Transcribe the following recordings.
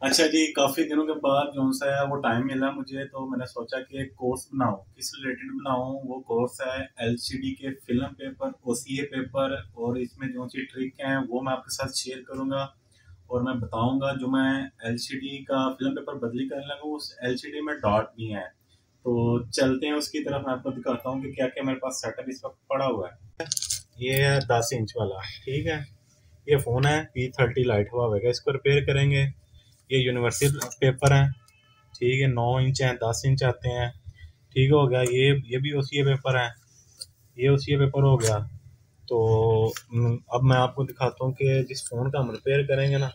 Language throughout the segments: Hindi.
अच्छा जी, काफ़ी दिनों के बाद जो सा है वो टाइम मिला मुझे, तो मैंने सोचा कि एक कोर्स बनाऊँ। किस रिलेटेड बनाऊँ? वो कोर्स है एलसीडी के फिल्म पेपर, ओसीए पेपर, और इसमें जो सी ट्रिक हैं वो मैं आपके साथ शेयर करूँगा। और मैं बताऊँगा जो मैं एलसीडी का फिल्म पेपर बदली करने लगा हूँ, उस एलसीडी में डॉट भी हैं। तो चलते हैं उसकी तरफ, मैं आपको दिखाता हूँ कि क्या-क्या मेरे पास सेटअप इस वक़्त पड़ा हुआ है। ये है 10 इंच वाला, ठीक है? ये फ़ोन है P30 लाइट हुआ है, इसको रिपेयर करेंगे। ये यूनिवर्सल पेपर हैं, ठीक है? 9 इंच हैं, 10 इंच आते हैं, ठीक हो गया। ये भी ओसीए पेपर है, ये ओसीए पेपर हो गया। तो अब मैं आपको दिखाता हूँ कि जिस फ़ोन का हम रिपेयर करेंगे ना,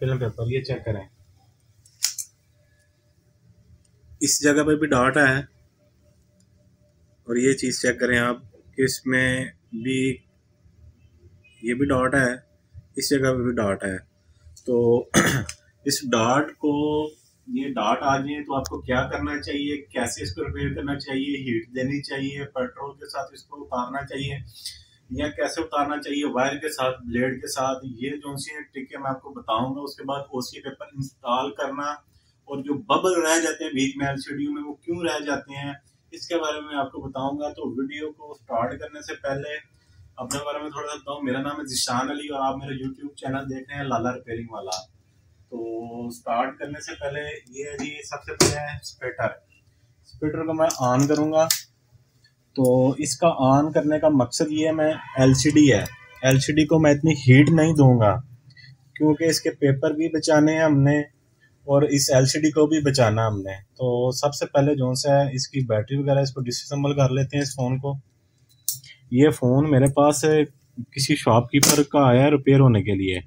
फिल्म पेपर, ये चेक करें, इस जगह पे भी डाटा है। और ये चीज़ चेक करें आप कि इसमें भी, ये भी डॉट है, इस जगह पे भी डॉट है। तो इस डॉट को, ये डॉट आ जाए तो आपको क्या करना चाहिए, कैसे इसको रिपेयर करना चाहिए? हीट देनी चाहिए, पेट्रोल के साथ इसको उतारना चाहिए, या कैसे उतारना चाहिए? वायर के साथ, ब्लेड के साथ? ये जो सी ट्रिक है मैं आपको बताऊंगा। उसके बाद ओसी पेपर इंस्टॉल करना, और जो बबल रह जाते हैं बीच में एलसीडी में, वो क्यों रह जाते हैं, इसके बारे में आपको बताऊंगा। तो वीडियो को स्टार्ट करने से पहले अपने बारे में थोड़ा सा बताऊँ। मेरा नाम है जिशान अली और आप मेरा यूट्यूब चैनल देख रहे हैं, लाला रिपेयरिंग वाला। तो स्टार्ट करने से पहले ये है जी, सबसे पहले है स्पेटर। स्पेटर को मैं ऑन करूंगा। तो इसका ऑन करने का मकसद ये है, मैं एलसीडी है, एलसीडी को मैं इतनी हीट नहीं दूंगा, क्योंकि इसके पेपर भी बचाने हैं हमने और इस एलसीडी को भी बचाना हमने। तो सबसे पहले जो सा है इसकी बैटरी वगैरह, इसको डिसअसेंबल कर लेते हैं इस फ़ोन को। ये फ़ोन मेरे पास किसी शॉपकीपर का आया रिपेयर होने के लिए।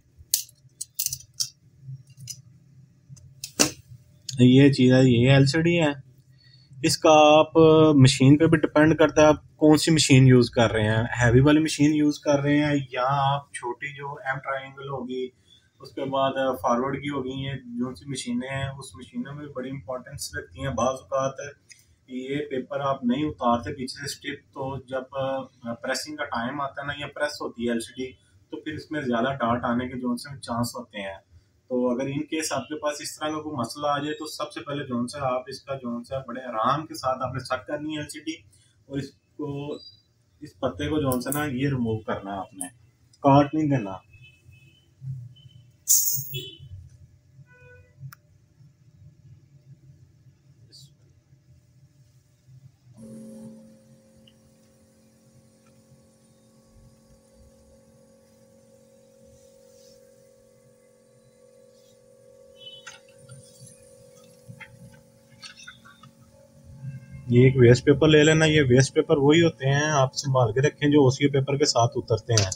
ये चीज़ है, ये एलसीडी है। इसका आप मशीन पे भी डिपेंड करता है, आप कौन सी मशीन यूज़ कर रहे हैं, हैवी वाली मशीन यूज़ कर रहे हैं, या आप छोटी जो एम ट्रायंगल होगी, उसके बाद फॉरवर्ड की होगी, ये जो सी मशीनें हैं उस मशीनों में बड़ी इंपॉर्टेंस रखती हैं। बाज़ औक़ात ये पेपर आप नहीं उतारते पीछे से स्ट्रिप, तो जब प्रेसिंग का टाइम आता है ना, या प्रेस होती है एलसीडी, तो फिर इसमें ज़्यादा डार्ट आने के जो से चांस होते हैं। तो अगर इन केस आपके पास इस तरह का कोई मसला आ जाए, तो सबसे पहले जो सा आप इसका जो सा बड़े आराम के साथ आपने सेट करनी है एलसीडी, और इसको, इस पत्ते को जो सा ना ये रिमूव करना है आपने, काट नहीं देना। ये एक वेस्ट पेपर ले लेना। ये वेस्ट पेपर वही होते हैं, आप संभाल के रखें, जो ओसीओ पेपर के साथ उतरते हैं।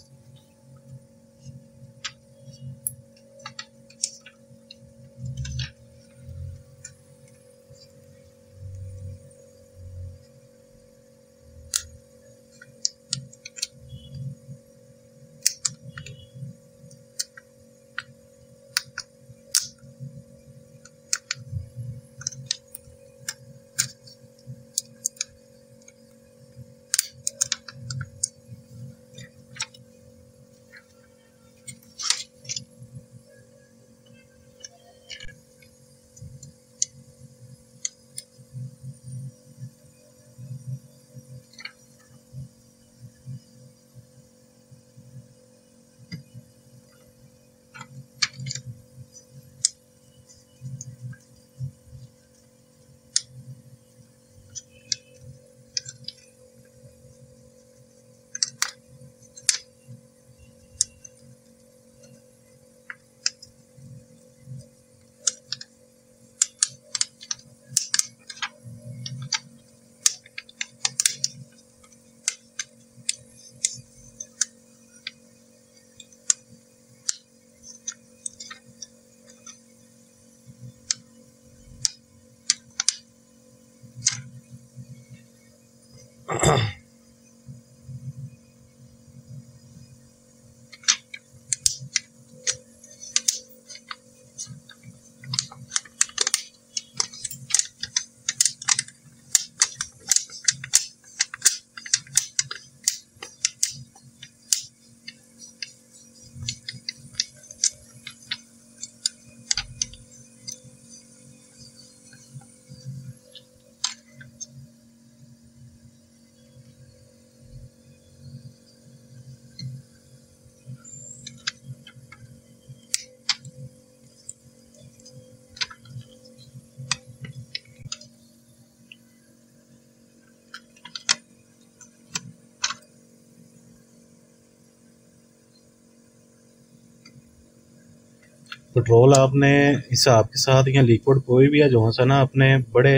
पेट्रोल आपने हिसाब के साथ या लिक्विड कोई भी है जो सा ना अपने बड़े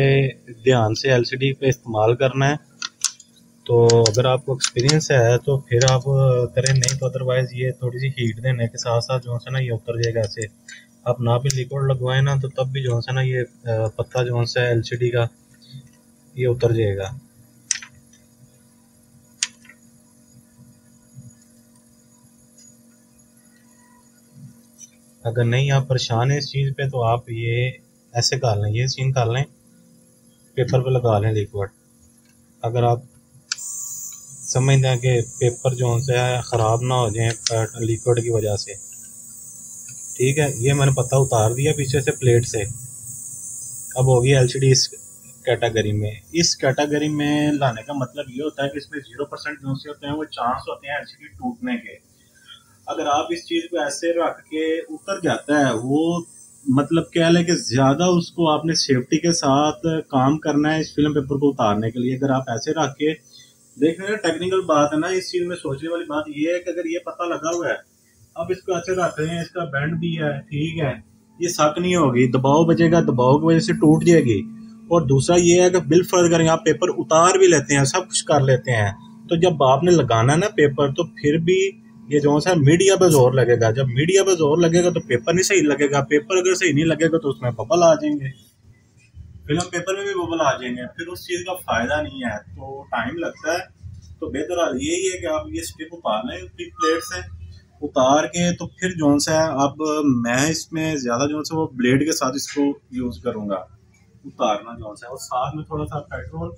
ध्यान से एलसीडी पे इस्तेमाल करना है। तो अगर आपको एक्सपीरियंस है तो फिर आप करें, नहीं तो अदरवाइज ये थोड़ी सी हीट देने के साथ साथ जो है ना ये उतर जाएगा। ऐसे आप ना भी लिक्विड लगवाए ना तो तब भी जो है ना ये पत्ता जो है एलसीडी का ये उतर जाएगा। अगर नहीं आप परेशान हैं इस चीज़ पे तो आप ये ऐसे कर लें, ये सीन कर लें, पेपर पे लगा लें लिक्विड। अगर आप समझते हैं कि पेपर जो है ख़राब ना हो जाए लिक्विड की वजह से, ठीक है। ये मैंने पत्ता उतार दिया पीछे से प्लेट से। अब होगी एलसीडी इस कैटेगरी में। इस कैटेगरी में लाने का मतलब ये होता है कि इसमें 0% जो से होते हैं वो चांस होते हैं एलसीडी टूटने के। अगर आप इस चीज़ को ऐसे रख के उतर जाता है वो, मतलब क्या है कि ज़्यादा उसको आपने सेफ्टी के साथ काम करना है इस फिल्म पेपर को उतारने के लिए। अगर आप ऐसे रख के देख रहे हैं, टेक्निकल बात है ना, इस चीज़ में सोचने वाली बात ये है कि अगर ये पता लगा हुआ है, अब इसको ऐसे रख रहे हैं, इसका बैंड भी है, ठीक है, ये सक नहीं होगी, दबाव बचेगा, दबाव की वजह से टूट जाएगी। और दूसरा ये है कि बिल फर्ज करेंगे, आप पेपर उतार भी लेते हैं, सब कुछ कर लेते हैं, तो जब आपने लगाना ना पेपर तो फिर भी ये जो है मीडिया पे जोर लगेगा। जब मीडिया पे जोर लगेगा तो पेपर नहीं सही लगेगा। पेपर अगर सही नहीं लगेगा तो उसमें बबल आ जाएंगे, फिल्म पेपर में भी बबल आ जाएंगे, फिर उस चीज़ का फायदा नहीं है, तो टाइम लगता है। तो बेहतर हाल यही है कि आप ये स्ट्रिप उतार लें प्लेट से, उतार के तो फिर जो सा है, अब मैं इसमें ज़्यादा जो है वो ब्लेड के साथ इसको यूज़ करूँगा उतारना जो है, और साथ में थोड़ा सा पेट्रोल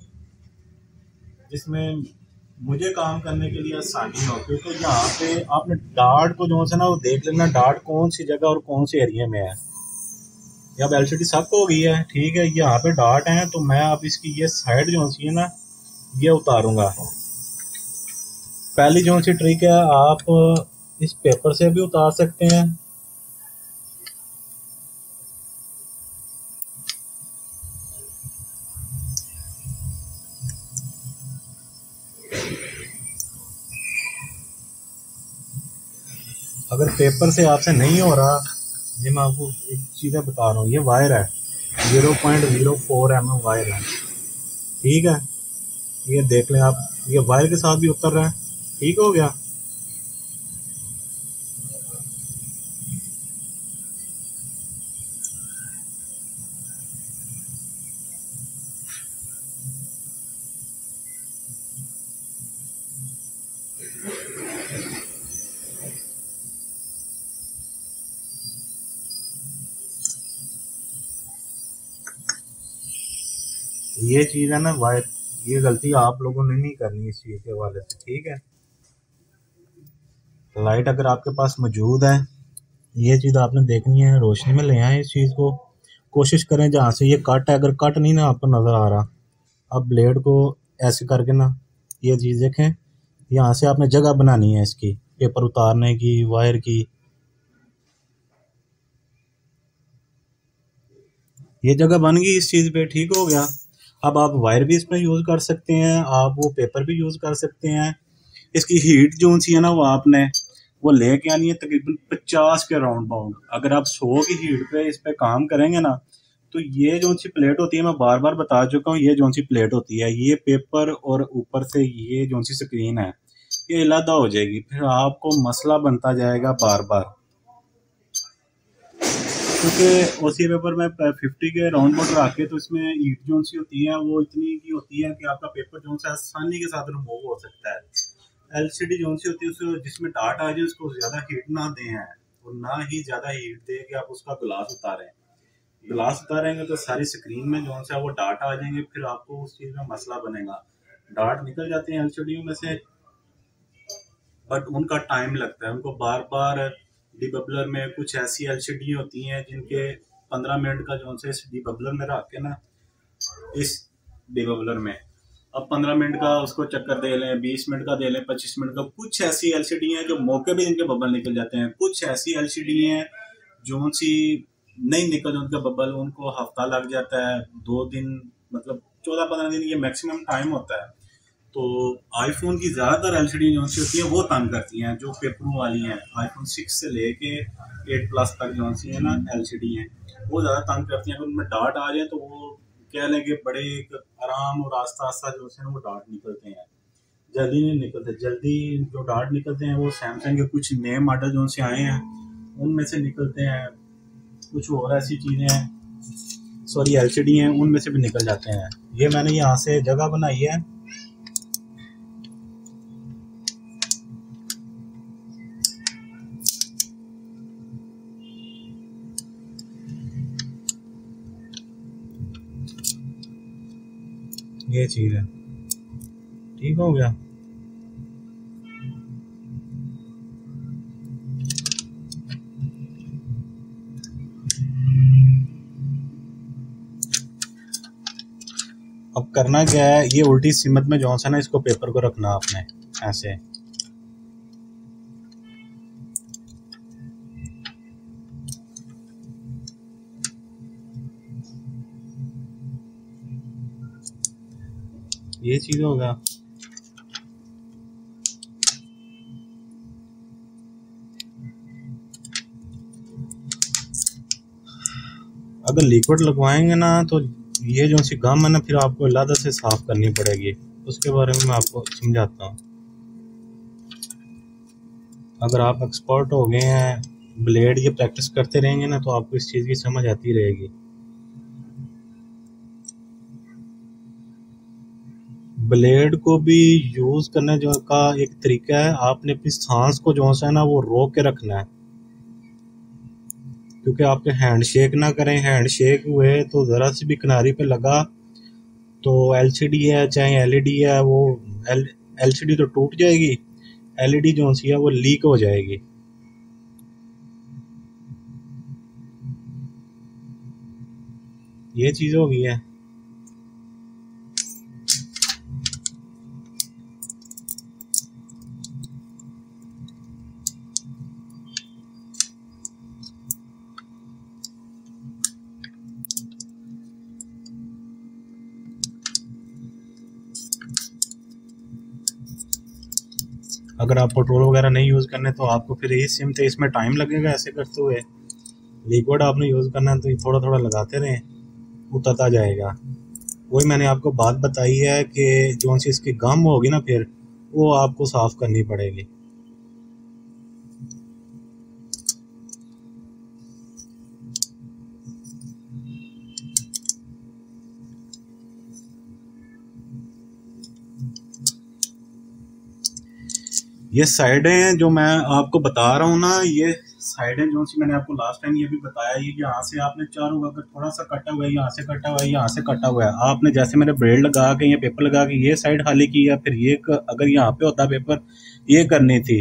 जिसमें मुझे काम करने के लिए आसानी हो। क्योंकि यहाँ पे आपने डार्ट को जो है ना वो देख लेना, डार्ट कौन सी जगह और कौन से एरिया में है। अब एलसीडी सक हो गई है, ठीक है, यहाँ पे डार्ट है, तो मैं अब इसकी ये साइड जो सी है ना ये उतारूंगा। पहली जो सी ट्रिक है, आप इस पेपर से भी उतार सकते हैं। अगर पेपर से आपसे नहीं हो रहा, ये मैं आपको एक चीज़ बता रहा हूँ, ये वायर है 0.04 mm वायर है, ठीक है, ये देख लें आप, ये वायर के साथ भी उतर रहा है, ठीक हो गया। ये चीज़ है ना वायर, ये गलती आप लोगों ने नहीं करनी इस चीज़ के हवाले से, ठीक है। लाइट अगर आपके पास मौजूद है, ये चीज़ आपने देखनी है, रोशनी में ले आए इस चीज़ को। कोशिश करें जहाँ से ये कट है, अगर कट नहीं ना आपको नज़र आ रहा, अब ब्लेड को ऐसे करके ना ये चीज़ देखें, यहाँ से आपने जगह बनानी है इसकी पेपर उतारने की, वायर की। ये जगह बन गई इस चीज़ पे, ठीक हो गया। अब आप वायर भी इसमें यूज़ कर सकते हैं, आप वो पेपर भी यूज़ कर सकते हैं। इसकी हीट जो सी है ना वो आपने वो लेके आनी है तकरीबन 50 के राउंड बाउंड। अगर आप 100 की हीट पे इस पे काम करेंगे ना, तो ये जो सी प्लेट होती है, मैं बार बार बता चुका हूँ, ये जो सी प्लेट होती है, ये पेपर और ऊपर से ये जो सी स्क्रीन है ये अलग हो जाएगी, फिर आपको मसला बनता जाएगा बार बार। क्योंकि ओसी पेपर में 50 के राउंड बोर्ड रख के, तो इसमें हीट जो सी होती है वो इतनी की होती है कि आपका पेपर जो है आसानी के साथ रिमूव हो सकता है। एलसीडी जो सी होती है उसको जिसमें डार्ट आ जाए उसको ज़्यादा हीट ना दें हैं, और ना ही ज़्यादा हीट दे कि आप उसका ग्लास उतारें। ग्लास उतारेंगे तो सारी स्क्रीन में जो है वो डार्ट आ जाएंगे, फिर आपको उस चीज़ में मसला बनेगा। डार्ट निकल जाते हैं एलसीडी में से, बट उनका टाइम लगता है, उनको बार बार डीबबलर में कुछ ऐसी एलसीडी होती हैं जिनके 15 मिनट का जो है इस डीबबलर में रख के ना, इस डीबबलर में अब 15 मिनट का उसको चक्कर दे लें, 20 मिनट का दे लें, 25 मिनट का। कुछ ऐसी एलसीडी हैं जो मौके पे जिनके बबल निकल जाते हैं, कुछ ऐसी एलसीडी हैं जो सी नहीं निकल उनका बबल, उनको हफ्ता लग जाता है, 2 दिन, मतलब 14-15 दिन ये मैक्सिमम टाइम होता है। तो आईफोन की ज़्यादातर एलसीडी जो सी होती है वो तंग करती हैं, जो पेपरों वाली हैं। आईफोन 6 से लेके 8 प्लस तक जो सी है ना एलसीडी हैं, वो ज़्यादा तंग करती हैं। अगर उनमें डार्ट आ जाए तो वो कह लें कि बड़े एक आराम और आस्ता आस्ता जो है वो डार्ट निकलते हैं, जल्दी नहीं निकलते। जल्दी जो डार्ट निकलते हैं वो सैमसंग के कुछ नए मॉडल जो से आए हैं उनमें से निकलते हैं, कुछ और ऐसी चीज़ें हैं, सॉरी एलसीडी हैं, उनमें से भी निकल जाते हैं। ये मैंने यहाँ से जगह बनाई है, ये चीज़ है। ठीक हो गया। अब करना क्या है, ये उल्टी सिमत में जो सा ना इसको पेपर को रखना आपने ऐसे। ये चीज़ होगा। अगर लिक्विड लगवाएंगे ना तो ये जो सी गम है ना फिर आपको अलग से साफ करनी पड़ेगी, उसके बारे में मैं आपको समझाता हूँ। अगर आप एक्सपर्ट हो गए हैं, ब्लेड ये प्रैक्टिस करते रहेंगे ना तो आपको इस चीज़ की समझ आती रहेगी। ब्लेड को भी यूज़ करने जो का एक तरीका है, आपने अपनी सांस को जो है ना वो रोक के रखना है, क्योंकि आपके हैंड शेक ना करें। हैंड शेक हुए तो ज़रा सी भी किनारी पे लगा तो एलसीडी है चाहे एलईडी है वो एलसीडी तो टूट जाएगी, एलईडी जो सी है वो लीक हो जाएगी। ये चीज़ हो गई है। अगर आप पेट्रोल वगैरह नहीं यूज़ करने तो आपको फिर इस सिम थे इसमें टाइम लगेगा ऐसे करते हुए। लिक्विड आपने यूज़ करना है तो ये थोड़ा थोड़ा लगाते रहें, उतरता जाएगा। वही मैंने आपको बात बताई है कि जो सी इसकी गम होगी ना फिर वो आपको साफ़ करनी पड़ेगी। ये साइडें जो मैं आपको बता रहा हूँ ना, ये साइडें जो सी मैंने आपको लास्ट टाइम ये भी बताया, ये यहाँ से आपने चारों अगर थोड़ा सा कटा हुआ है, यहाँ से कटा हुआ है, यहाँ से कटा हुआ है, आपने जैसे मैंने ब्लेड लगा के या पेपर लगा के ये साइड खाली की, या फिर ये अगर यहाँ पे होता पेपर ये करनी थी।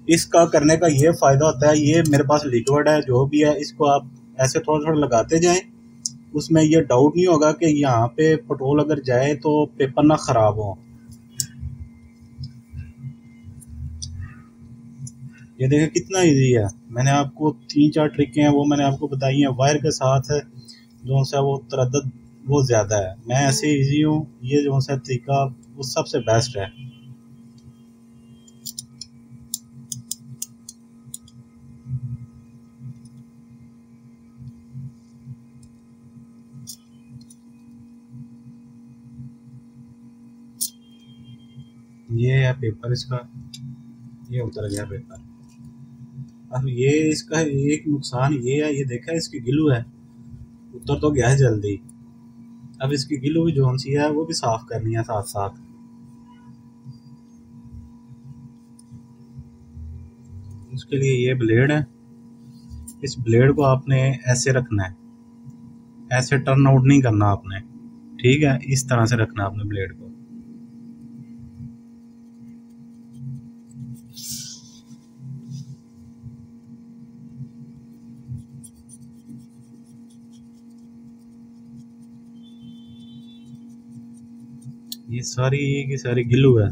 इसका करने का ये फ़ायदा होता है, ये मेरे पास लिक्विड है जो भी है, इसको आप ऐसे थोड़ा थोड़ा लगाते जाएँ, उसमें ये डाउट नहीं होगा कि यहाँ पे पेट्रोल अगर जाए तो पेपर ना ख़राब हो। ये देखें कितना इजी है। मैंने आपको 3-4 ट्रिकें हैं वो मैंने आपको बताई हैं, वायर के साथ है जो सा वो तरद्दुद वो ज़्यादा है, मैं ऐसे इजी हूँ। ये जो सा तरीका वो सबसे बेस्ट है। ये है पेपर इसका, ये उतर गया पेपर। अब ये इसका एक नुकसान ये है, ये देखा है इसकी गिलू है, उतर तो गया है जल्दी। अब इसकी गिलू भी जो सी है वो भी साफ़ करनी है साथ साथ। उसके लिए ये ब्लेड है, इस ब्लेड को आपने ऐसे रखना है, ऐसे टर्न आउट नहीं करना आपने, ठीक है, इस तरह से रखना आपने ब्लेड को। ये सारी की सारी गिलू है।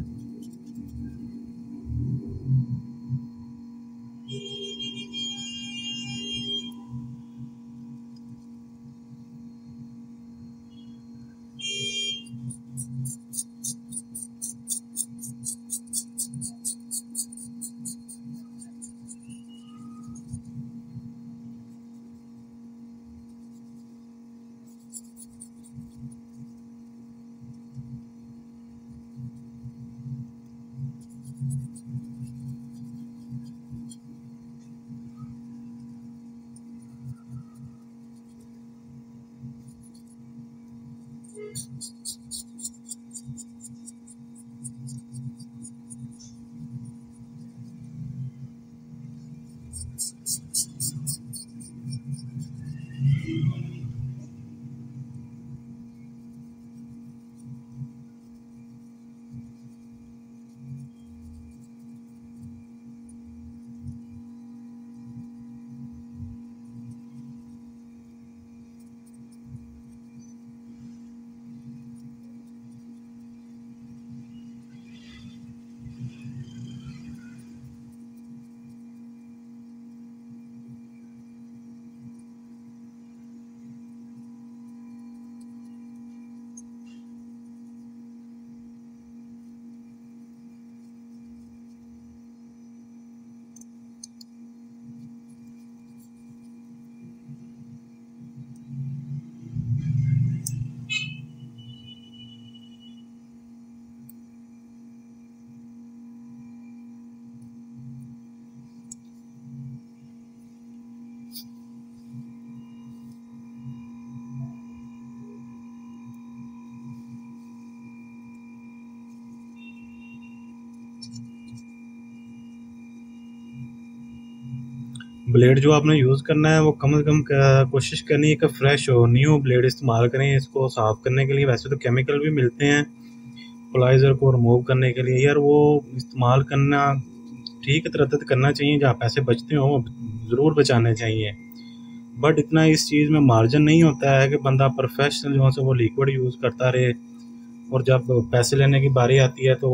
ब्लेड जो आपने यूज़ करना है वो कम से कम कोशिश करनी है कि फ्रेश हो, न्यू ब्लेड इस्तेमाल करें इसको साफ़ करने के लिए। वैसे तो केमिकल भी मिलते हैं पोलाइज़र को रिमूव करने के लिए, यार वो इस्तेमाल करना ठीक है, तरद्दुत करना चाहिए, जहाँ पैसे बचते हों ज़रूर बचाने चाहिए। बट इतना इस चीज़ में मार्जिन नहीं होता है कि बंदा प्रोफेशनल जो है वो लिक्विड यूज़ करता रहे, और जब पैसे लेने की बारी आती है तो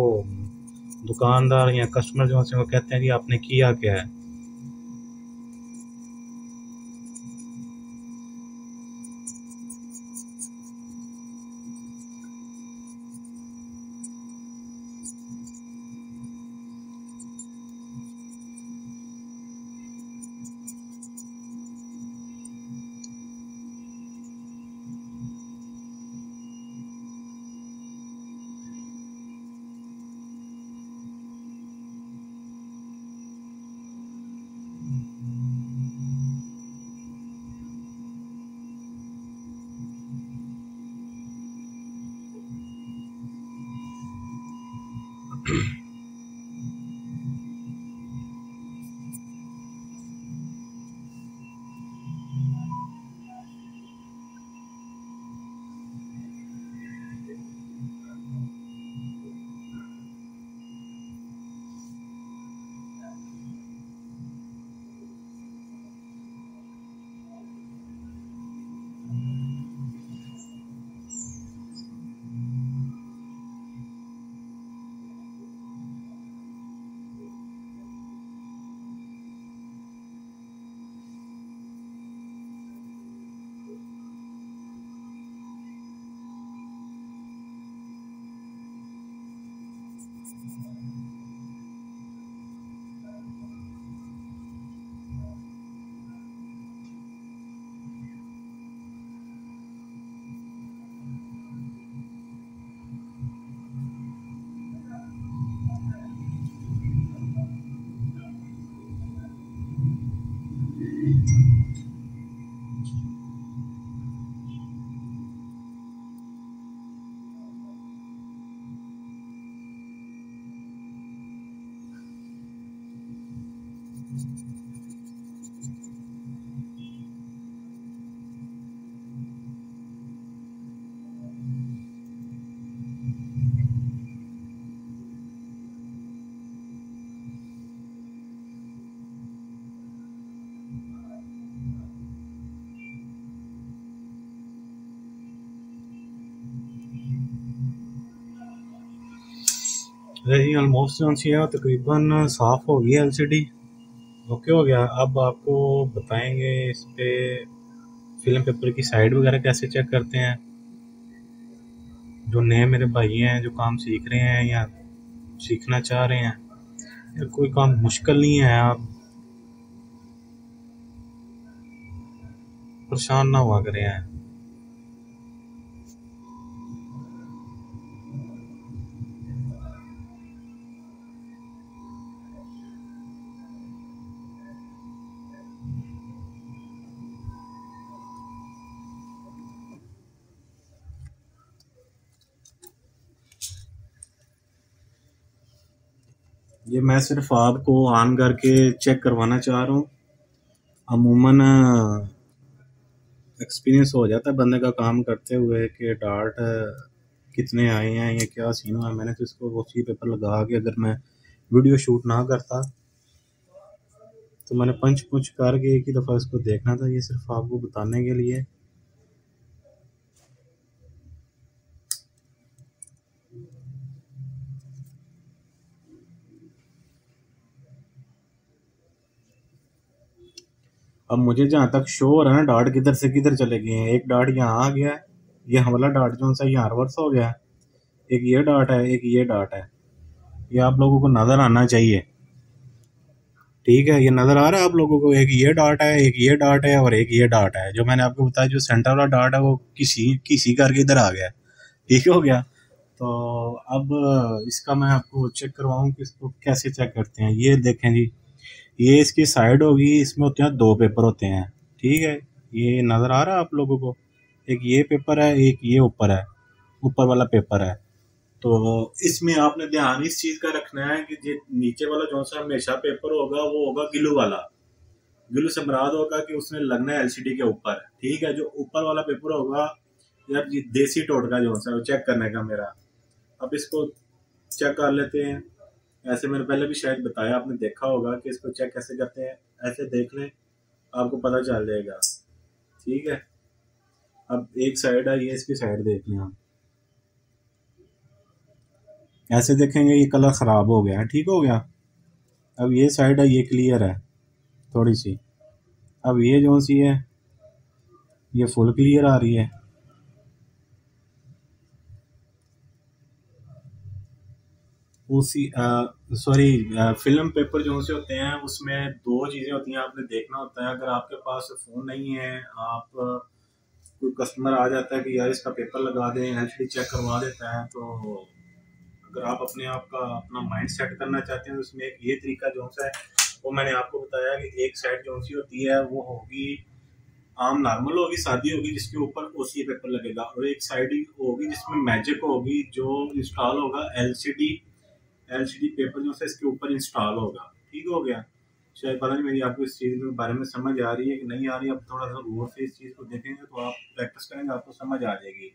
दुकानदार या कस्टमर जो है वो कहते हैं कि आपने किया क्या है। रही ऑलमोस्ट जो है तकरीबन साफ़ हो गई एलसीडी, ओके हो गया। अब आपको बताएंगे इस पे फिल्म पेपर की साइड वगैरह कैसे चेक करते हैं। जो नए मेरे भाई हैं जो काम सीख रहे हैं या सीखना चाह रहे हैं, यार कोई काम मुश्किल नहीं है, आप परेशान ना हुआ करें हैं। ये मैं सिर्फ आपको ऑन करके चेक करवाना चाह रहा हूँ। अमूमन एक्सपीरियंस हो जाता है बंदे का काम करते हुए कि डार्ट कितने आए हैं या क्या सीन हुआ है। मैंने तो इसको उसी पेपर लगा के, अगर मैं वीडियो शूट ना करता तो मैंने पंच पुंच करके एक ही दफ़ा इसको देखना था। ये सिर्फ आपको बताने के लिए। अब मुझे जहाँ तक शो हो रहा है ना, डार्ट किधर से किधर चले गए हैं। एक डार्ट यहाँ आ गया है, ये हमला डार्ट जो सा यहाँ रिवर्स हो गया है। एक ये डार्ट है, एक ये डार्ट है। ये आप लोगों को नज़र आना चाहिए, ठीक है। ये नज़र आ रहा है आप लोगों को, एक ये डार्ट है, एक ये डार्ट है और एक ये डार्ट है। जो मैंने आपको बताया, जो सेंटर वाला डार्ट है वो किसी करके इधर आ गया, ठीक हो गया। तो अब इसका मैं आपको चेक करवाऊँ कि इसको कैसे चेक करते हैं। ये देखें जी, ये इसकी साइड होगी, इसमें होते हैं 2 पेपर होते हैं, ठीक है। ये नज़र आ रहा है आप लोगों को, एक ये पेपर है, एक ये ऊपर है, ऊपर वाला पेपर है। तो इसमें आपने ध्यान इस चीज़ का रखना है कि जो नीचे वाला जो सा हमेशा पेपर होगा वो होगा ग्लू वाला। ग्लू से मुराद होगा कि उसने लगना है एलसीडी के ऊपर, ठीक है। जो ऊपर वाला पेपर होगा, यार ये देसी टोटका जो सा चेक करने का मेरा। अब इसको चेक कर लेते हैं। ऐसे मैंने पहले भी शायद बताया, आपने देखा होगा कि इसको चेक कैसे करते हैं। ऐसे देख लें, आपको पता चल जाएगा, ठीक है। अब एक साइड है, ये इसकी साइड देख लें आप। ऐसे देखेंगे ये कलर ख़राब हो गया है, ठीक हो गया। अब ये साइड है, ये क्लियर है थोड़ी सी। अब ये जो सी है ये फुल क्लियर आ रही है। उसी सॉरी, फिल्म पेपर जो से होते हैं उसमें 2 चीज़ें होती हैं, आपने देखना होता है। अगर आपके पास फ़ोन नहीं है, आप कोई कस्टमर आ जाता है कि यार इसका पेपर लगा दें, एलसीडी चेक करवा देता है, तो अगर आप अपने आप का अपना माइंड सेट करना चाहते हैं तो उसमें एक ये तरीका जो सा है वो मैंने आपको बताया कि एक साइड जो सी होती है वो होगी आम नॉर्मल होगी, सादी होगी, जिसके ऊपर ओसीए पेपर लगेगा। और एक साइड होगी जिसमें मैजिक होगी, जो इंस्टॉल होगा एलसीडी पेपर जो है इसके ऊपर इंस्टॉल होगा, ठीक हो गया। शायद पता नहीं मेरी आपको इस चीज़ के बारे में समझ आ रही है कि नहीं आ रही। अब थोड़ा सा गौर से इस चीज़ को देखेंगे तो आप प्रैक्टिस करेंगे, आपको समझ आ जाएगी।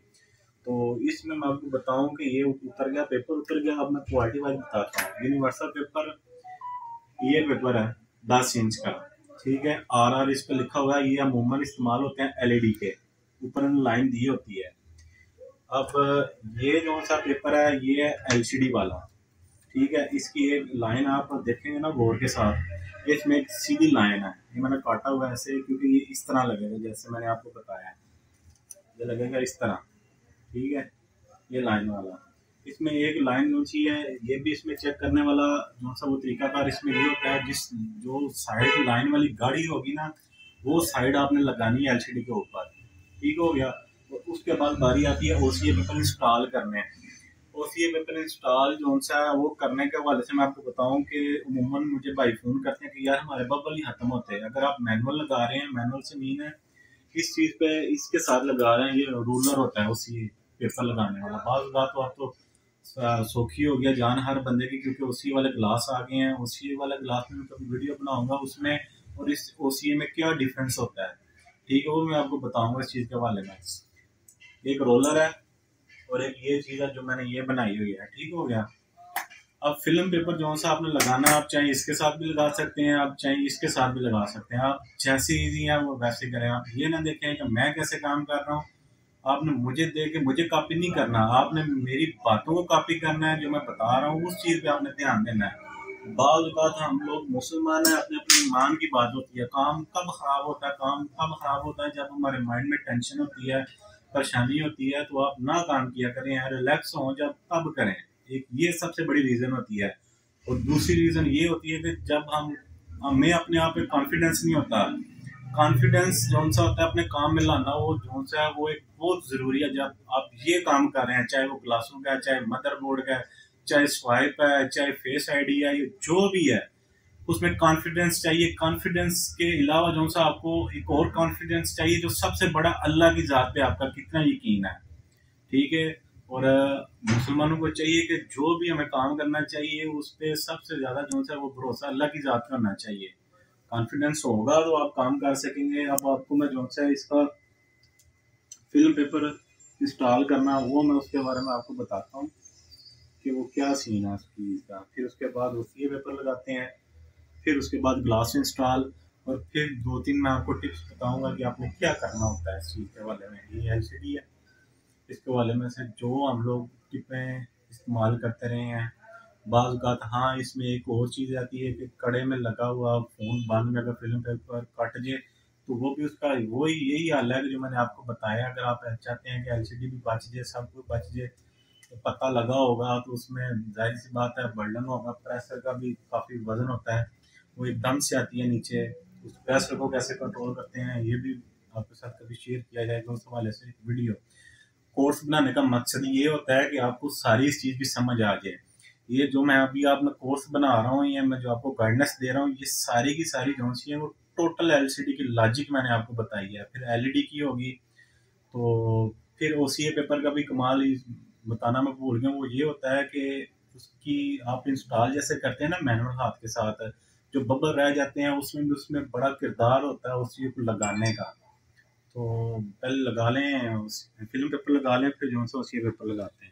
तो इसमें मैं आपको बताऊं कि ये उतर गया, पेपर उतर गया। अब मैं क्वालिटी वाइज बताता हूँ। यूनिवर्सल पेपर, ये पेपर है 10 इंच का, ठीक है। आर इस पर लिखा हुआ है। ये अमूमन इस्तेमाल होते हैं एलईडी के ऊपर, लाइन दी होती है। अब ये जो सा पेपर है ये है एलसीडी वाला, ठीक है। इसकी एक लाइन आप देखेंगे ना गौर के साथ, इसमें एक सीधी लाइन है। ये मैंने काटा हुआ है ऐसे क्योंकि ये इस तरह लगेगा जैसे मैंने आपको बताया, ये लगेगा इस तरह, ठीक है। ये लाइन वाला, इसमें एक लाइन जो सी है ये भी इसमें चेक करने वाला जो सा वो तरीकाकार इसमें ये होता है, जिस जो साइड लाइन वाली गाड़ी होगी ना वो साइड आपने लगानी है एलसीडी के ऊपर, ठीक हो गया। और उसके बाद बारी आती है ओसीए पेपर इंस्टॉल करने। ओसीए पेपर इंस्टॉल जो सा है वो करने के हवाले से मैं आपको बताऊं कि उमूमन मुझे भाई फ़ोन करते हैं कि यार हमारे बबल ही खत्म होते हैं। अगर आप मैनुअल लगा रहे हैं, मैनुअल से मीन है इस चीज़ पे इसके साथ लगा रहे हैं, ये रूलर होता है उसी पेपर लगाने वाला। बात बात तो आप तो सौखी हो गया जान हर बंदे की, क्योंकि उसी वाले ग्लास आ गए हैं। उसी वाले ग्लास में मैं कभी वीडियो बनाऊंगा उसमें, और इस ओसीए में क्या डिफरेंस होता है, ठीक है, वो मैं आपको बताऊंगा इस चीज़ के हवाले में। एक रोलर है और एक ये चीज़ है जो मैंने ये बनाई हुई है, ठीक हो गया। अब फिल्म पेपर जो सा आपने लगाना है, आप चाहे इसके साथ भी लगा सकते हैं, आप चाहे इसके साथ भी लगा सकते हैं। आप जैसे ईजी है वो वैसे करें। आप ये ना देखें कि मैं कैसे काम कर रहा हूँ, आपने मुझे देख के मुझे कॉपी नहीं करना, आपने मेरी बातों को कॉपी करना है। जो मैं बता रहा हूँ उस चीज़ पे आपने ध्यान देना है। बात बात हम लोग मुसलमान हैं, अपने अपने ईमान की बात होती है। काम कब खराब होता है, काम कब खराब होता है जब हमारे माइंड में टेंशन होती है, परेशानी होती है। तो आप ना काम किया करें, रिलैक्स हो जब तब करें। एक ये सबसे बड़ी रीज़न होती है। और दूसरी रीज़न ये होती है कि जब हमें अपने आप पे कॉन्फिडेंस नहीं होता। कॉन्फिडेंस जो सा होता है अपने काम में लाना, वो जो सा है वो एक बहुत ज़रूरी है। जब आप ये काम कर रहे हैं, चाहे वो ग्लासों का है, चाहे मदरबोर्ड का है, चाहे स्वाइप है, चाहे फेस आईडी है, जो भी है उसमें कॉन्फिडेंस चाहिए। कॉन्फिडेंस के अलावा जो सा आपको एक और कॉन्फिडेंस चाहिए, जो सबसे बड़ा अल्लाह की ज़ात पे आपका कितना यकीन है, ठीक है। और मुसलमानों को चाहिए कि जो भी हमें काम करना चाहिए उस पर सबसे ज़्यादा जो है वो भरोसा अल्लाह की ज़ात का होना चाहिए। कॉन्फिडेंस होगा तो आप काम कर सकेंगे। अब आपको मैं जो है इसका फिल्म पेपर इंस्टॉल करना वो मैं उसके बारे में आपको बताता हूँ कि वो क्या सीन है उस चीज़ का। फिर उसके बाद वो ये पेपर लगाते हैं, फिर उसके बाद ग्लास इंस्टॉल, और फिर 2-3 मैं आपको टिप्स बताऊंगा कि आपने क्या करना होता है इस चीज़ के बारे में। ये एलसीडी है, इसके वाले में से जो हम लोग टिपें इस्तेमाल करते रहे हैं। बाज़ औक़ात हाँ, इसमें एक और चीज़ आती है कि कड़े में लगा हुआ फ़ोन बंद में अगर फिल्म पेपर कट जाए तो वो भी उसका वही यही हाल है जो मैंने आपको बताया। अगर आप चाहते हैं कि एलसीडी भी बच जाए, सब कुछ बच जाए, तो पता लगा होगा तो उसमें जाहिर सी बात है बर्डन होगा, प्रेशर का भी काफ़ी वजन होता है, वो एकदम से आती है नीचे। उस प्रेशर को कैसे कंट्रोल करते हैं ये भी आपके साथ कभी शेयर किया जाएगा उस हवाले से वीडियो। कोर्स बनाने का मकसद ये होता है कि आपको सारी इस चीज़ की समझ आ जाए। ये जो मैं अभी आप में कोर्स बना रहा हूँ, ये मैं जो आपको गाइडेंस दे रहा हूँ, ये सारी की सारी जो सी है वो टोटल एलसीडी की लॉजिक मैंने आपको बताई है। फिर एलईडी की होगी, तो फिर ओसीए पेपर का भी कमाल बताना मैं भूल गया। वो ये होता है कि उसकी आप इंस्टॉल जैसे करते हैं ना मैनुअल हाथ के साथ, जो बबल रह जाते हैं उसमें भी उसमें बड़ा किरदार होता है ओसीए को लगाने का। तो पहले लगा लें फिल्म पेपर लगा लें, फिर जो सा ओसीए पेपर लगाते हैं।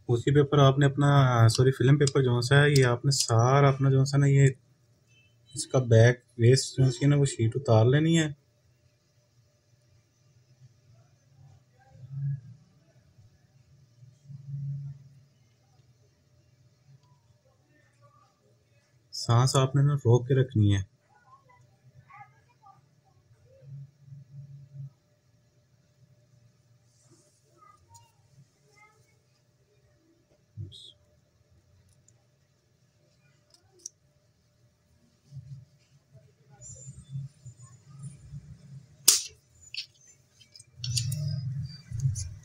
उसी पेपर आपने अपना सॉरी फिल्म पेपर जो सा है ये आपने सारा अपना जो सा ना ये इसका बैक वेस्ट जो सी है ना वो शीट उतार लेनी है। सांस आपने ना रोक के रखनी है।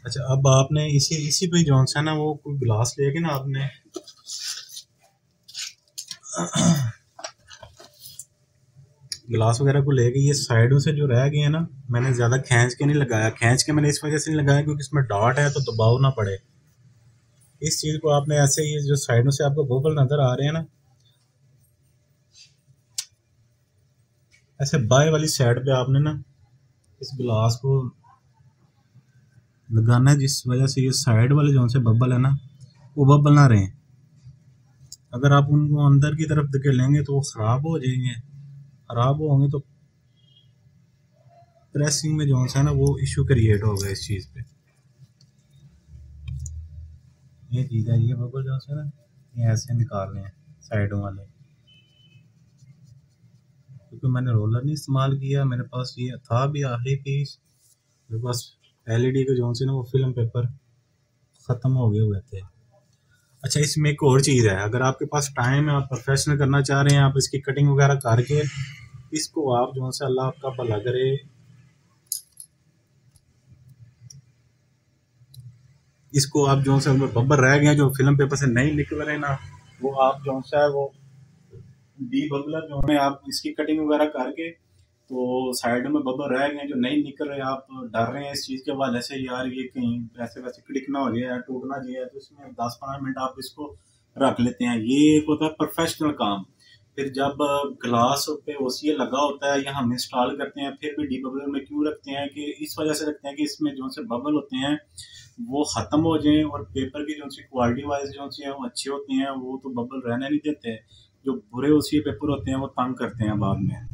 अच्छा, अब आपने इसी इसी पे जो सा ना वो कोई गिलास लेके ना आपने गिलास वगैरह को लेके ये साइडों से जो रह गए हैं ना, मैंने ज़्यादा खींच के नहीं लगाया। खींच के मैंने इस वजह से नहीं लगाया क्योंकि इसमें डॉट है तो दबाव ना पड़े। इस चीज़ को आपने ऐसे ही जो साइडों से आपको बबल नज़र आ रहे हैं ना, ऐसे बाएं वाली साइड पे आपने ना इस गिलास को लगाना है, जिस वजह से ये साइड वाले जो से बबल है ना वो बबल ना रहे। अगर आप उनको अंदर की तरफ धकेलेंगे तो वो ख़राब हो जाएंगे। ख़राब होंगे तो प्रेसिंग में जो है ना वो इशू क्रिएट होगा इस चीज़ पे। ये चीज़ है, ये बबल जो है ना ये ऐसे निकालने हैं साइडों वाले। क्योंकि मैंने रोलर नहीं इस्तेमाल किया, मेरे पास ये था भी आखिरी पीस, मेरे पास एलईडी के जो से ना वो फिल्म पेपर ख़त्म हो गए हुए थे। अच्छा, इसमें एक और चीज़ है, अगर आपके पास टाइम है, आप प्रोफेशनल करना चाह रहे हैं, आप इसकी कटिंग वगैरह करके इसको आप जो से अल्लाह आपका भला करे, इसको आप जो से बब्बर रह गए जो फिल्म पेपर से नहीं निकल रहे ना, वो आप जो सा है वो डी बबलर जो है आप इसकी कटिंग वगैरह करके, तो साइड में बबल रह गए जो नहीं निकल रहे, आप डर रहे हैं इस चीज़ के हवाले से यार ये कहीं ऐसे वैसे क्लिक ना हो जाए या टूट ना जाए, तो इसमें 10-15 मिनट आप इसको रख लेते हैं। ये एक होता है प्रोफेशनल काम। फिर जब ग्लास पे ओसीए लगा होता है या हम इंस्टॉल करते हैं, फिर भी डी बबलर में क्यों रखते हैं कि इस वजह से रखते हैं कि इसमें जो से बबल होते हैं वो ख़त्म हो जाएं, और पेपर की जो सी क्वालिटी वाइज जो सी है वो अच्छी होती हैं, वो तो बबल रहने नहीं देते। जो बुरे ओसीए पेपर होते हैं वो तंग करते हैं बाद में।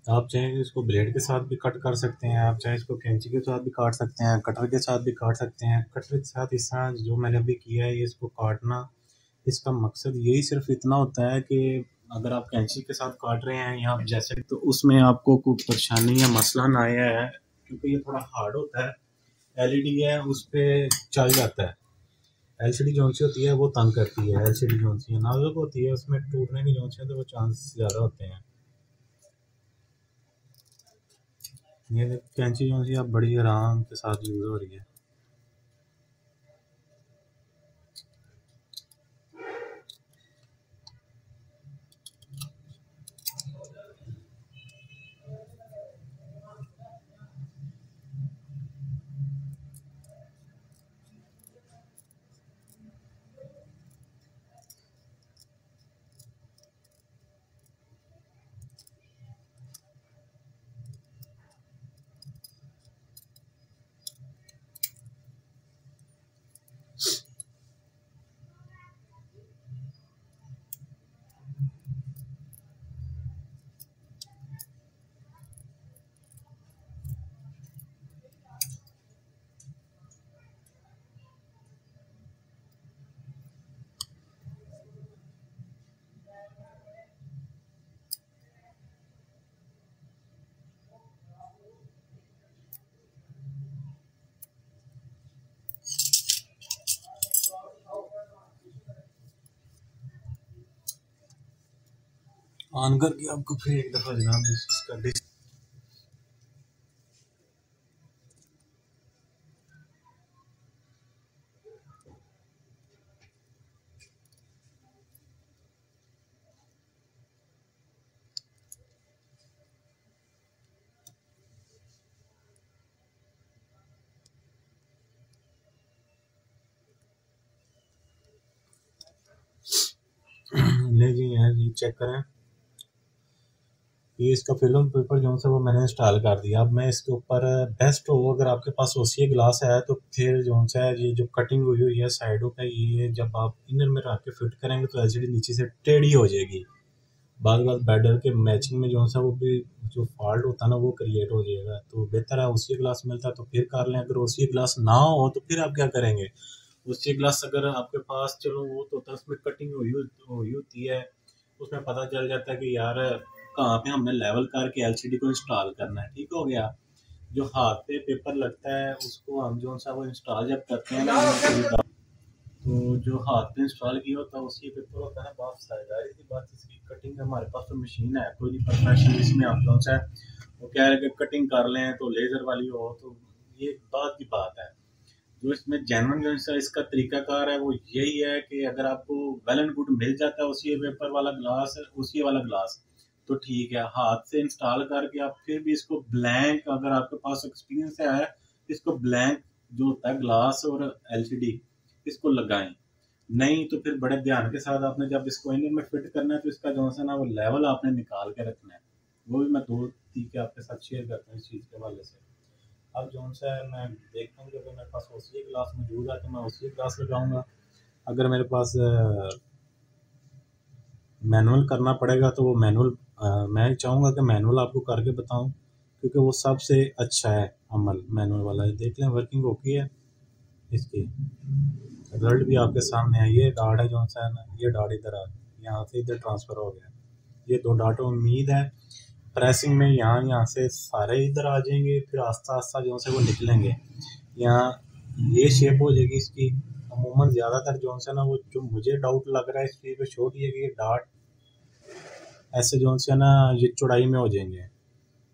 आप चाहें तो इसको ब्लेड के साथ भी कट कर सकते हैं, आप चाहें इसको कैंची के साथ भी काट सकते हैं, कटर के साथ भी काट सकते हैं। कटर के साथ इस तरह जो मैंने अभी किया है, ये इसको काटना, इसका मकसद यही सिर्फ इतना होता है कि अगर आप कैंची के साथ काट रहे हैं या आप जैसे, तो उसमें आपको कोई परेशानी या मसला ना आया है, क्योंकि ये थोड़ा हार्ड होता है। एलईडी है उस पर चल जाता है, एलसीडी जो सी होती है वो तंग करती है, एलसीडी जो सी है नाजुक होती है, उसमें टूटने की जो सी होती है वो चांस ज़्यादा होते हैं। ये कैंची जो सी अब बड़ी आराम के साथ यूज़ हो रही है। ऑन करके आपको फिर एक दफ़ा जनाब इसका ले जी, यहाँ जी चेक करें। ये इसका फिल्म पेपर जो है वो मैंने इंस्टॉल कर दिया। अब मैं इसके ऊपर बेस्ट हो, अगर आपके पास ओसीए ग्लास है तो फिर जो है ये जो कटिंग हुई हुई है साइडों पे, ये जब आप इनर में रख के फिट करेंगे तो एलसीडी नीचे से टेढ़ी हो जाएगी। बाद बात बैडर के मैचिंग में जो है वो भी जो फॉल्ट होता है ना वो क्रिएट हो जाएगा। तो बेहतर है ओसीए ग्लास मिलता है तो फिर कर लें, अगर ओसीए ग्लास ना हो तो फिर आप क्या करेंगे। ओसीए ग्लास अगर आपके पास चलो वो तो होता है, उसमें कटिंग हुई होती है, उसमें पता चल जाता है कि यार कहाँ पे हमने लेवल करके एलसीडी को इंस्टॉल करना है। ठीक हो गया। जो हाथ पे पेपर लगता है उसको हम जो सा वो इंस्टॉल जब करते हैं ना, तो जो हाथ पे इंस्टॉल किया होता है उसी पेपर होता है। बात जाहिर सी बात, इसकी कटिंग हमारे पास तो मशीन है, कोई नहीं प्रोफेशनल इसमें आप कौन सा वो कह रहे कि कटिंग कर लें तो लेज़र वाली हो, तो ये बात की बात है। जो इसमें जेन्युइन जो सा इसका तरीकाकार है वो यही है कि अगर आपको वेल एंड गुड मिल जाता है उसी पेपर वाला ग्लास, उसी वाला ग्लास, तो ठीक है, हाथ से इंस्टॉल करके आप फिर भी इसको ब्लैंक, अगर आपके पास एक्सपीरियंस है, इसको ब्लैंक जो होता है ग्लास और एलसीडी इसको लगाएं। नहीं तो फिर बड़े ध्यान के साथ आपने जब इसको इनर में फिट करना है तो इसका जो है ना वो लेवल आपने निकाल के रखना है। वो भी मैं दो तरीके आपके साथ शेयर करता हूँ इस चीज़ के हवाले से। अब जो सा है मैं देखता हूँ कि अगर मेरे पास ओसीए क्लास मौजूद है तो मैं ओसीए क्लास लगाऊंगा। अगर मेरे पास मैनुअल करना पड़ेगा तो वो मैनुअल, मैं चाहूँगा कि मैनुअल आपको करके बताऊँ, क्योंकि वो सबसे अच्छा है अमल मैनुअल वाला। देख लें वर्किंग होती है इसकी, रिजल्ट भी आपके सामने है। ये डाट है जो सा है ना, ये डाट इधर आ, यहाँ से इधर ट्रांसफ़र हो गया। ये दो डाट, उम्मीद है प्रेसिंग में यहाँ से सारे इधर आ जाएंगे, फिर आस्ता आस्ता जो से वो निकलेंगे। यहाँ ये शेप हो जाएगी इसकी। अमूमन ज़्यादातर जो है ना वो जो मुझे डाउट लग रहा है इस चीज़ पे छोड़ दिए कि ये डाट ऐसे जो है ना ये चौड़ाई में हो जाएंगे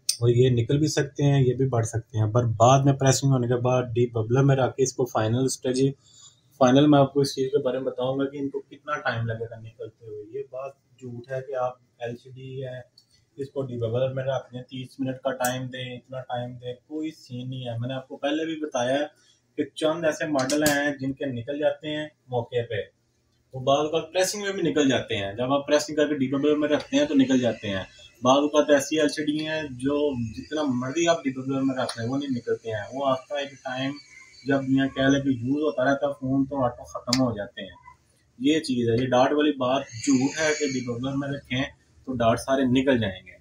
और ये निकल भी सकते हैं, ये भी बढ़ सकते हैं, पर बाद में प्रेसिंग होने के बाद डीप बबलर में रख के इसको फाइनल स्टेज, फाइनल में आपको इस चीज़ के बारे में बताऊंगा कि इनको कितना टाइम लगेगा निकलते हुए। ये बात झूठ है कि आप एलसीडी है इसको डीबगर में रख दें, 30 मिनट का टाइम दें, इतना टाइम दें, कोई सीन नहीं है। मैंने आपको पहले भी बताया है कि चंद ऐसे मॉडल हैं जिनके निकल जाते हैं मौके पे, वो बाद का प्रेसिंग में भी निकल जाते हैं। जब आप प्रेसिंग करके डीबगर में रखते हैं तो निकल जाते हैं। बाद का तो ऐसी एलसीडी हैं जो जितना मर्जी आप डीबगर में रख लें वो नहीं निकलते हैं। वो आता है एक टाइम जब यहाँ कह लें कि यूज़ होता रहता है फ़ोन तो ऑटो ख़त्म हो जाते हैं। ये चीज़ है, ये डार्ट वाली बात झूठ है कि डिबगर में रखें तो डार्ट सारे निकल जाएंगे।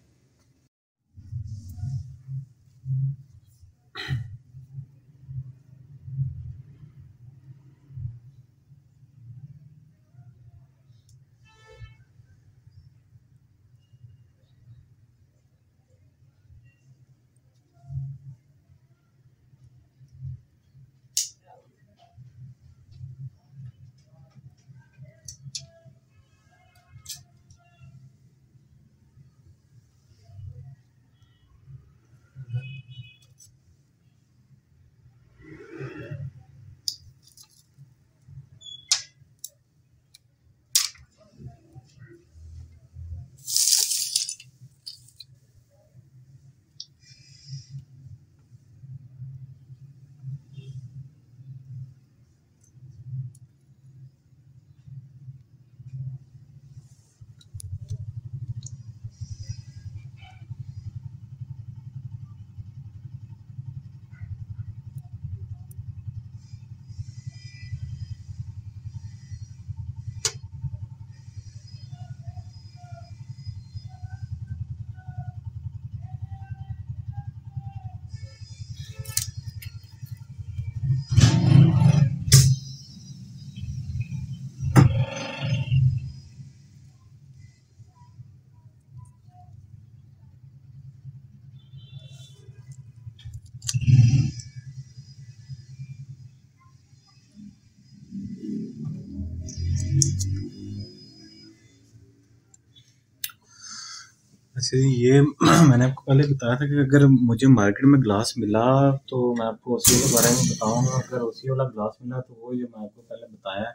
अच्छा ये मैंने आपको पहले बताया था कि अगर मुझे मार्केट में ग्लास मिला तो मैं आपको उसी के बारे में बताऊंगा। अगर उसी वाला ग्लास मिला तो वो ये मैं आपको पहले बताया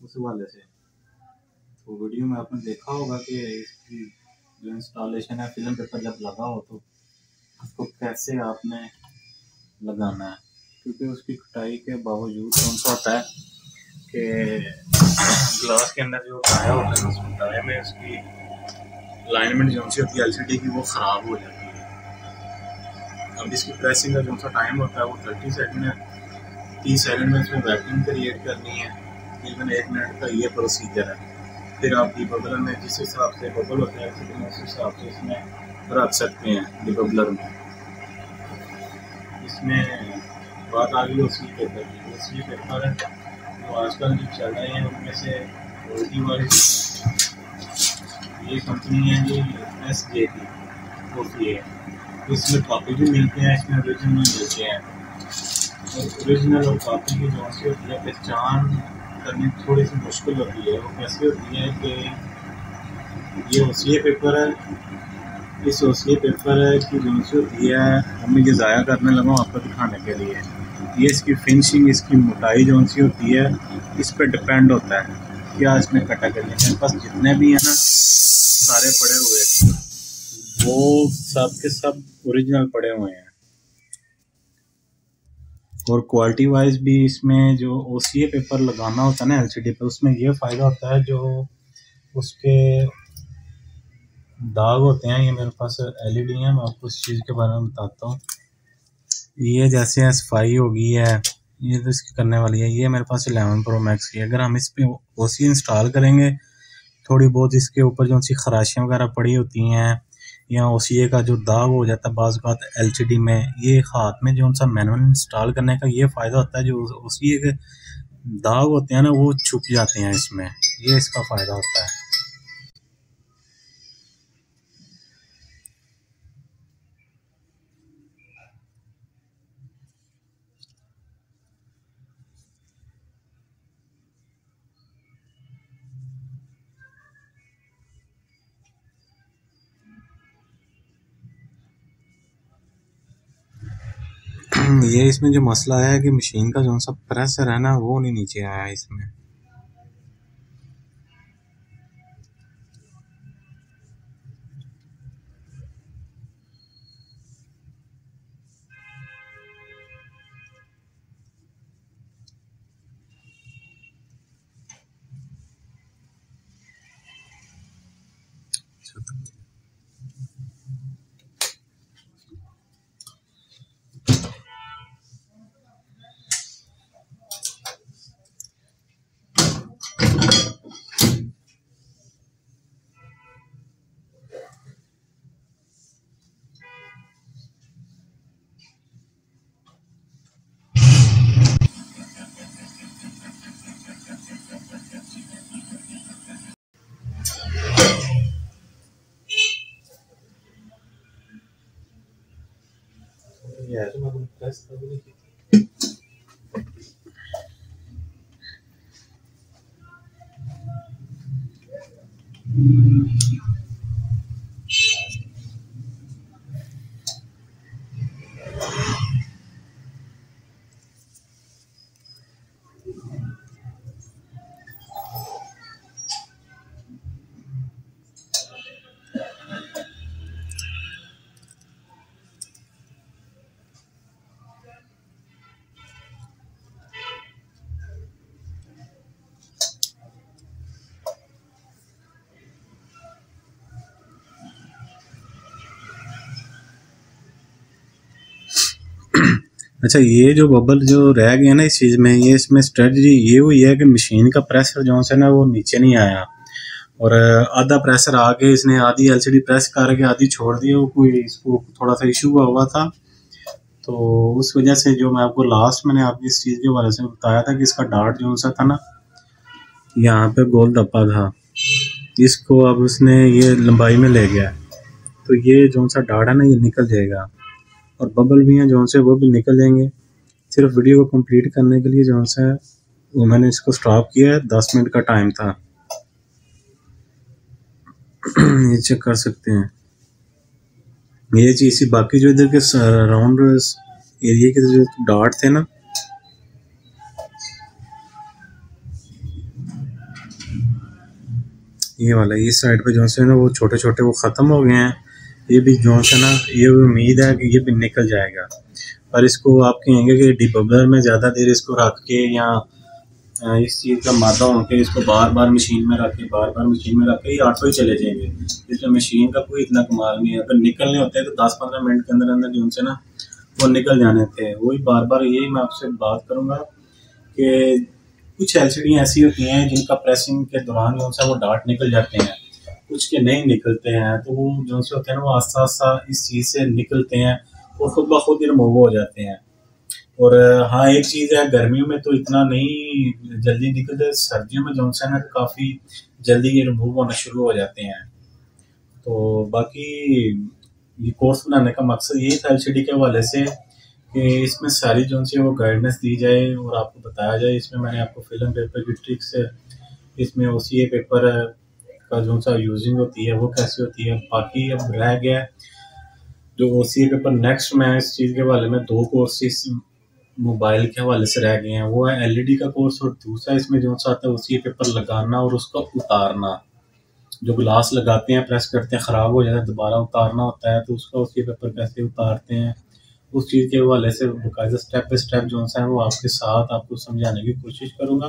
उस वाले से, तो वीडियो में आपने देखा होगा कि इसकी जो इंस्टॉलेशन है फिल्म पेपर जब लगा हो तो उसको कैसे आपने लगाना है, क्योंकि उसकी कटाई के बावजूद कौन सा होता है कि ग्लास के अंदर जो टाया होता है उसमें टाये में उसकी अलाइनमेंट जो सी होती है एलसीडी की वो ख़राब हो जाती है। अब इसकी प्रेसिंग का जो सा टाइम होता है वो 30 सेकंड है। 30 सेकंड में इसमें वैक्यूम क्रिएट करनी है। तकरीबन 1 मिनट का ये प्रोसीजर है। फिर आप डिबबलर में जिस हिसाब से बबल होते हैं उस हिसाब से इसमें रख सकते हैं डिबबलर में। इसमें बात आ गई ओसी पेपर की। ओसी पेपर जो आजकल जो चल रहे हैं उनमें से क्वालिटी वाइज ये कंपनी है जी SJ की ओसी है। इसमें कॉपी भी मिलते हैं, इसमें ओरिजिनल मिलते हैं। और ओरिजिनल और कॉपी की जो सी होती है पहचान करनी थोड़ी सी मुश्किल होती है। वो कैसे होती है कि ये ओसीए पेपर है, इस ओसीए पेपर की जो सी होती है हमें ये ज़ाया करने लगा आपको दिखाने के लिए। ये इसकी फिनिशिंग, इसकी मोटाई जो सी होती है इस पर डिपेंड होता है क्या इसमें कटा करिए। मेरे पास जितने भी हैं ना सारे पड़े हुए वो सब के सब ओरिजिनल पड़े हुए हैं। और क्वालिटी वाइज भी इसमें जो ओसीए पेपर लगाना होता है ना एलसीडी पे, उसमें ये फ़ायदा होता है जो उसके दाग होते हैं। ये मेरे पास एलईडी है, मैं आपको इस चीज़ के बारे में बताता हूँ। ये जैसे सफाई होगी है, ये तो इसकी करने वाली है। ये मेरे पास 11 Pro Max की। अगर हम इस पे ओसी इंस्टॉल करेंगे, थोड़ी बहुत इसके ऊपर जो सी खराशियाँ वगैरह पड़ी होती हैं या ओसीए का जो दाग हो जाता है बाज़ बात एलसीडी में, ये हाथ में जो सा मैनुअल इंस्टॉल करने का ये फ़ायदा होता है। जो ओसीए के दाग होते हैं ना वो छुप जाते हैं इसमें, ये इसका फ़ायदा होता है। ये इसमें जो मसला है कि मशीन का जो सा प्रेशर है ना वो नहीं नीचे आया इसमें। अच्छा, ये जो बबल जो रह गए ना इस चीज़ में, ये इसमें स्ट्रेटजी ये हुई है कि मशीन का प्रेशर जो है ना वो नीचे नहीं आया और आधा प्रेशर आके इसने आधी एलसीडी प्रेस करके आधी छोड़ दी। वो कोई इसको थोड़ा सा इशू हुआ था, तो उस वजह से जो मैं आपको लास्ट मैंने आपकी इस चीज़ के बारे में बताया था कि इसका डार्ट जो सा था ना यहाँ पे गोल धब्बा था, इसको अब उसने ये लंबाई में ले गया, तो ये जो सा डार्ट है ना ये निकल जाएगा और बबल भी हैं जो से वो भी निकल जाएंगे। सिर्फ वीडियो को कंप्लीट करने के लिए जो सा वो मैंने इसको स्टॉप किया है। 10 मिनट का टाइम था। ये चेक कर सकते हैं ये चीज़। बाकी जो इधर के राउंड एरिया के जो डार्ट थे ना, ये वाला इस साइड पे जो है ना वो छोटे छोटे वो ख़त्म हो गए हैं। ये भी जो है ना ये उम्मीद है कि ये भी निकल जाएगा। पर इसको आप कहेंगे कि डिबबलर में ज़्यादा देर इसको रख के या इस चीज़ का मादा होकर इसको बार बार मशीन में रख के ये ऑटो ही चले जाएंगे। इसमें मशीन का कोई इतना कमाल नहीं है। अगर निकलने होते हैं तो 10-15 मिनट के अंदर अंदर जो उनसे ना वो निकल जाने थे। वही बार बार यही मैं आपसे बात करूँगा कि कुछ एलसीडी ऐसी होती हैं जिनका प्रेसिंग के दौरान जो है वो डार्ट निकल जाते हैं, कुछ के नहीं निकलते हैं। तो वो जो से होते हैं ना वो आस्ता आस्ता इस चीज़ से निकलते हैं और खुद ब खुद ही रिमूव हो जाते हैं। और हाँ, एक चीज़ है, गर्मियों में तो इतना नहीं जल्दी निकलते, सर्दियों में जो है ना काफ़ी जल्दी ये रिमूव होना शुरू हो जाते हैं। तो बाकी ये कोर्स बनाने का मकसद यही था एलसीडी के हवाले से कि इसमें सारी जो सी वो गाइडेंस दी जाए और आपको बताया जाए। इसमें मैंने आपको फिल्म पेपर की ट्रिक्स, इसमें ओसीए पेपर का जो सा यूजिंग होती है वो कैसे होती है। बाकी अब रह गया जो ओसीए पेपर नेक्स्ट, मैं इस चीज़ के बारे में 2 कोर्सेस मोबाइल के हवाले से रह गए हैं। वो है एलईडी का कोर्स और दूसरा इसमें जो सा आता है ओसीए पेपर लगाना और उसका उतारना। जो ग्लास लगाते हैं, प्रेस करते हैं, ख़राब हो जाता है, दोबारा उतारना होता है, तो उसका ओसीए पेपर कैसे उतारते हैं उस चीज़ के हवाले से बाकायदा स्टेप बाय स्टेप जो सा है वो आपके साथ आपको समझाने की कोशिश करूँगा।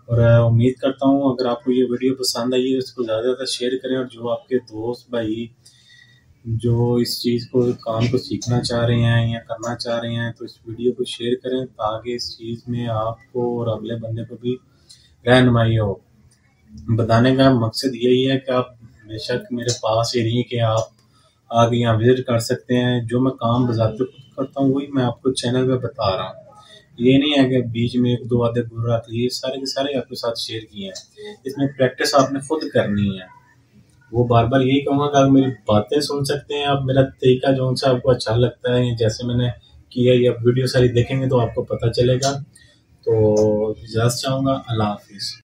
और उम्मीद करता हूँ अगर आपको ये वीडियो पसंद आई है इसको ज़्यादा से ज़्यादा शेयर करें। और जो आपके दोस्त भाई जो इस चीज़ को काम को सीखना चाह रहे हैं या करना चाह रहे हैं तो इस वीडियो को शेयर करें ताकि इस चीज़ में आपको और अगले बंदे को भी रहनुमाई हो। बताने का मकसद यही है कि आप बेशक मेरे पास ही नहीं कि आप आगे यहाँ विजिट कर सकते हैं। जो मैं काम बजाते खुद करता हूँ वही मैं आपको चैनल पे बता रहा हूँ। ये नहीं है कि बीच में 1-2 आधे गुर रख लिए, सारे के सारे आपके साथ शेयर किए हैं। इसमें प्रैक्टिस आपने खुद करनी है। वो बार बार यही कहूँगा कि आप मेरी बातें सुन सकते हैं, आप मेरा तरीका जो सा आपको अच्छा लगता है जैसे मैंने किया ये आप वीडियो सारी देखेंगे तो आपको पता चलेगा। तो इजाज़त चाहूँगा। अल्लाह हाफिज़।